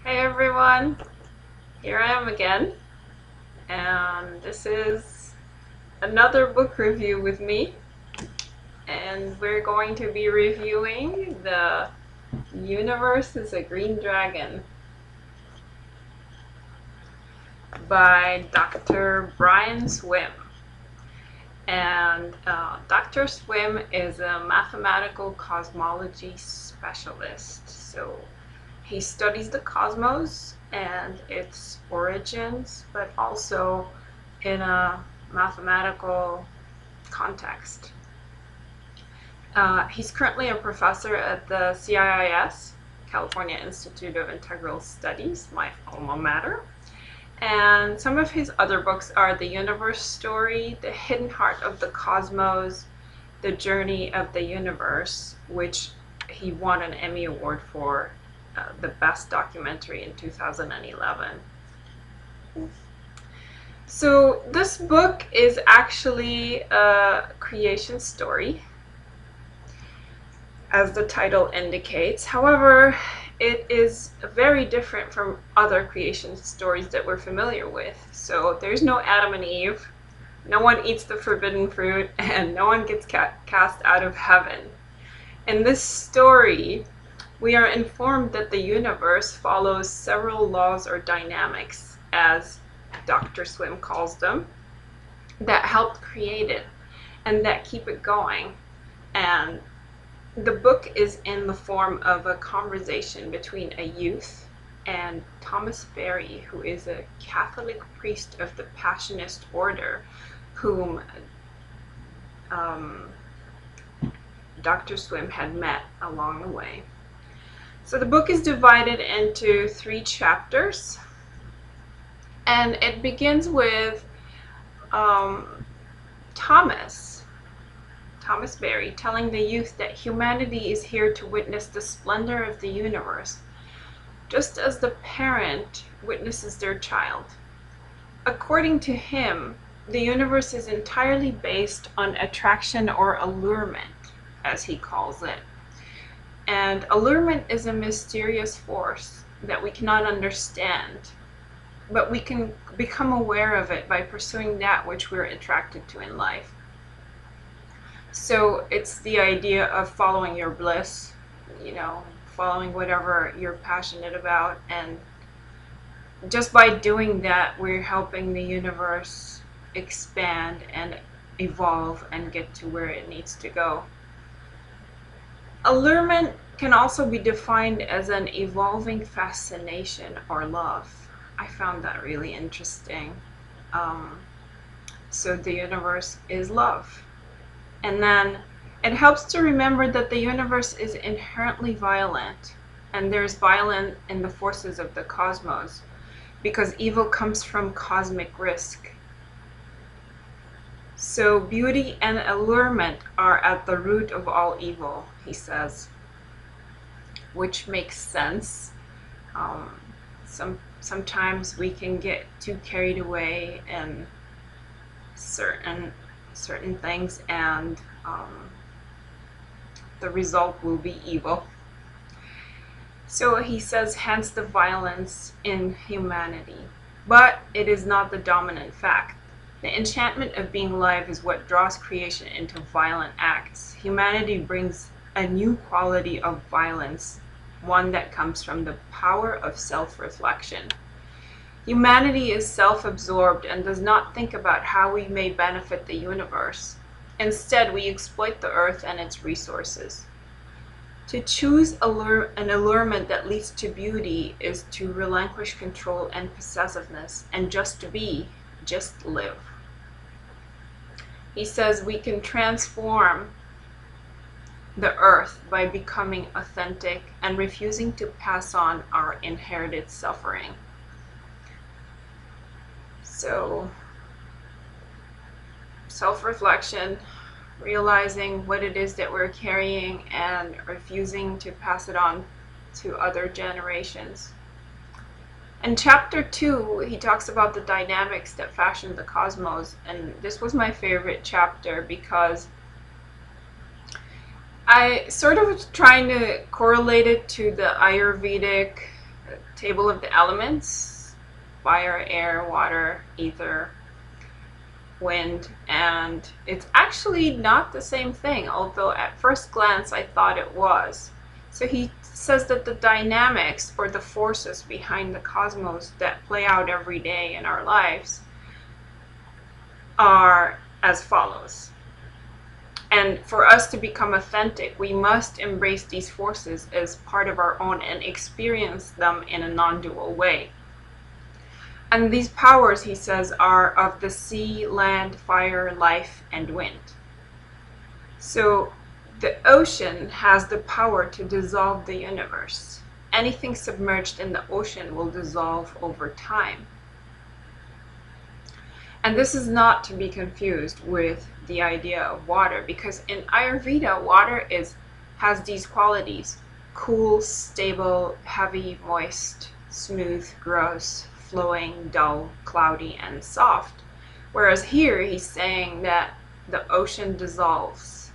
Hey everyone, here I am again, and this is another book review with me, and we're going to be reviewing The Universe is a Green Dragon by Dr. Brian Swimme. And Dr. Swimme is a mathematical cosmology specialist, so he studies the cosmos and its origins, but also in a mathematical context. He's currently a professor at the CIIS, California Institute of Integral Studies, my alma mater. And some of his other books are The Universe Story, The Hidden Heart of the Cosmos, The Journey of the Universe, which he won an Emmy Award for the best documentary in 2011. So this book is actually a creation story, as the title indicates. However, it is very different from other creation stories that we're familiar with. So there's no Adam and Eve, no one eats the forbidden fruit, and no one gets cast out of heaven. In this story, we are informed that the universe follows several laws or dynamics, as Dr. Swimme calls them, that helped create it and that keep it going. And the book is in the form of a conversation between a youth and Thomas Berry, who is a Catholic priest of the Passionist order, whom Dr. Swimme had met along the way. So the book is divided into 3 chapters, and it begins with Thomas Berry telling the youth that humanity is here to witness the splendor of the universe, just as the parent witnesses their child. According to him, the universe is entirely based on attraction or allurement, as he calls it. And allurement is a mysterious force that we cannot understand, but we can become aware of it by pursuing that which we're attracted to in life. So it's the idea of following your bliss, following whatever you're passionate about, and just by doing that, we're helping the universe expand and evolve and get to where it needs to go. Allurement can also be defined as an evolving fascination or love. I found that really interesting. So the universe is love. And then it helps to remember that the universe is inherently violent, and there's violence in the forces of the cosmos, because evil comes from cosmic risk. So beauty and allurement are at the root of all evil, he says, which makes sense. Sometimes we can get too carried away in certain things, and the result will be evil. So he says, hence the violence in humanity. But it is not the dominant fact. The enchantment of being alive is what draws creation into violent acts. Humanity brings a new quality of violence, one that comes from the power of self-reflection. Humanity is self-absorbed and does not think about how we may benefit the universe. Instead, we exploit the earth and its resources. To choose an allurement that leads to beauty is to relinquish control and possessiveness, and just to be, just live. He says we can transform the earth by becoming authentic and refusing to pass on our inherited suffering. So, self-reflection, realizing what it is that we're carrying and refusing to pass it on to other generations. In chapter 2, he talks about the dynamics that fashion the cosmos, and this was my favorite chapter because I sort of was trying to correlate it to the Ayurvedic table of the elements: fire, air, water, ether, wind. And it's actually not the same thing, although at first glance I thought it was. So he says that the dynamics, or the forces behind the cosmos that play out every day in our lives, are as follows. And for us to become authentic, we must embrace these forces as part of our own and experience them in a non-dual way. And these powers, he says, are of the sea, land, fire, life, and wind. So the ocean has the power to dissolve the universe. Anything submerged in the ocean will dissolve over time. And this is not to be confused with the idea of water, because in Ayurveda, water has these qualities: cool, stable, heavy, moist, smooth, gross, flowing, dull, cloudy, and soft. Whereas here he's saying that the ocean dissolves.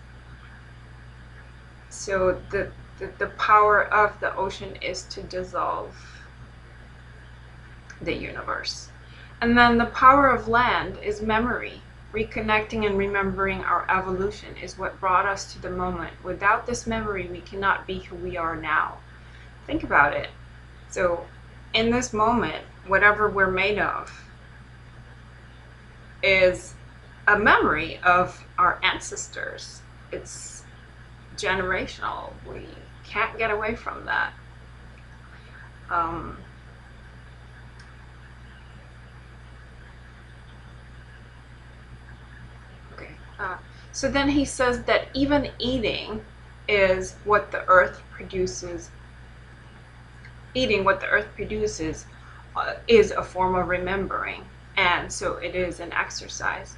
So the power of the ocean is to dissolve the universe. And then the power of land is memory. Reconnecting and remembering our evolution is what brought us to the moment. Without this memory, we cannot be who we are now. Think about it. So in this moment, whatever we're made of is a memory of our ancestors. It's generational. We can't get away from that. So then he says that even eating is what the earth produces. Eating what the earth produces is a form of remembering, and so it is an exercise.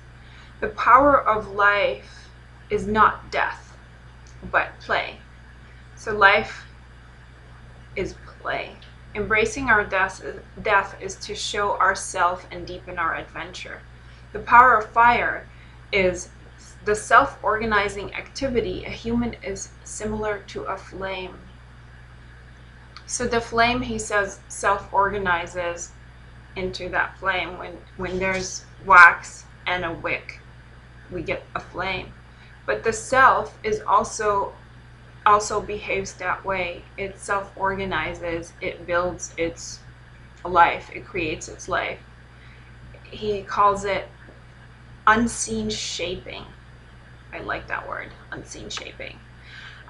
The power of life is not death, but play. So life is play. Embracing our death is to show ourself and deepen our adventure. The power of fire is the self-organizing activity. A human is similar to a flame. So the flame, he says, self-organizes into that flame. When there's wax and a wick, we get a flame. But the self is also behaves that way. It self-organizes, it builds its life, it creates its life. He calls it unseen shaping. I like that word, unseen shaping.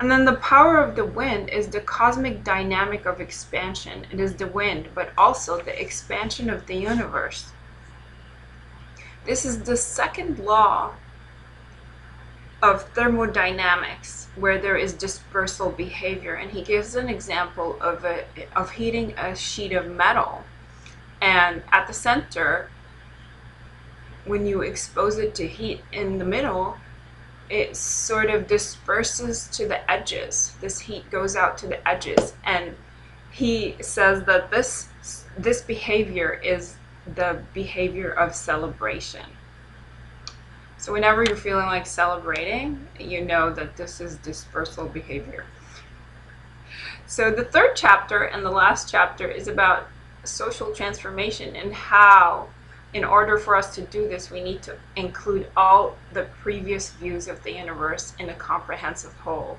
And then the power of the wind is the cosmic dynamic of expansion. It is the wind, but also the expansion of the universe. This is the second law of thermodynamics, where there is dispersal behavior. And he gives an example of heating a sheet of metal. And at the center, when you expose it to heat in the middle, it sort of disperses to the edges. This heat goes out to the edges. And he says that this behavior is the behavior of celebration. So whenever you're feeling like celebrating, you know that this is dispersal behavior. So the third chapter and the last chapter is about social transformation, and how, in order for us to do this, we need to include all the previous views of the universe in a comprehensive whole.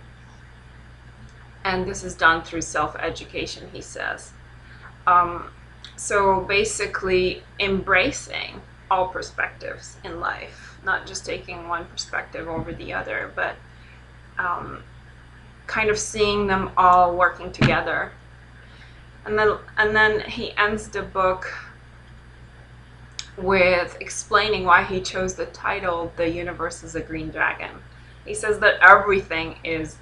And this is done through self-education, he says. So basically embracing all perspectives in life, not just taking one perspective over the other, but kind of seeing them all working together. And then he ends the book with explaining why he chose the title, "The Universe is a Green Dragon." He says that everything is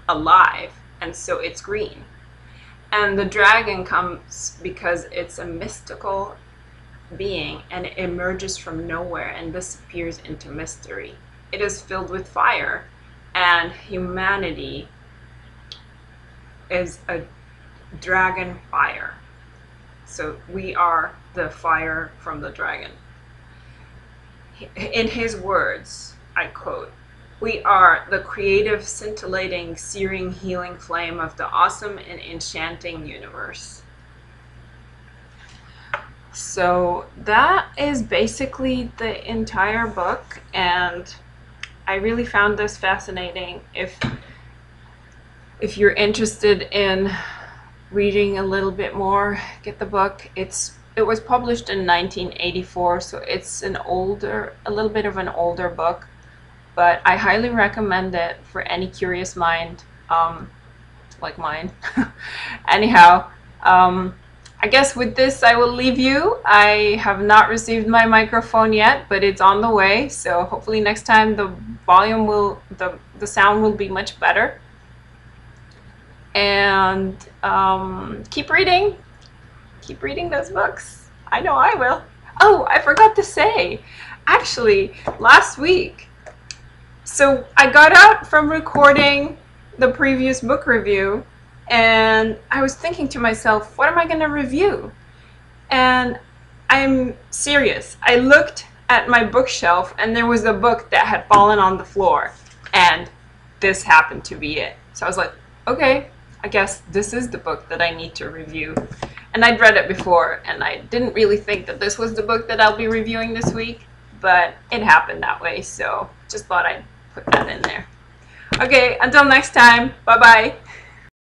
alive, and so it's green. And the dragon comes because it's a mystical being, and it emerges from nowhere and disappears into mystery. It is filled with fire, and humanity is a dragon fire. So we are the fire from the dragon. In his words, I quote, "We are the creative, scintillating, searing, healing flame of the awesome and enchanting universe." So that is basically the entire book, and I really found this fascinating. If you're interested in reading a little bit more, get the book. It was published in 1984, so it's a little bit of an older book, but I highly recommend it for any curious mind, like mine. Anyhow, I guess with this I will leave you. I have not received my microphone yet, but it's on the way, so hopefully next time the sound will be much better. And keep reading those books. I know I will. Oh, I forgot to say, actually, last week, so I got out from recording the previous book review, and I was thinking to myself, what am I going to review? And I'm serious. I looked at my bookshelf, and there was a book that had fallen on the floor, and this happened to be it. So I was like, okay, I guess this is the book that I need to review. And I'd read it before, and I didn't really think that this was the book that I'll be reviewing this week, but it happened that way, so just thought I'd put that in there. Okay, until next time, bye-bye.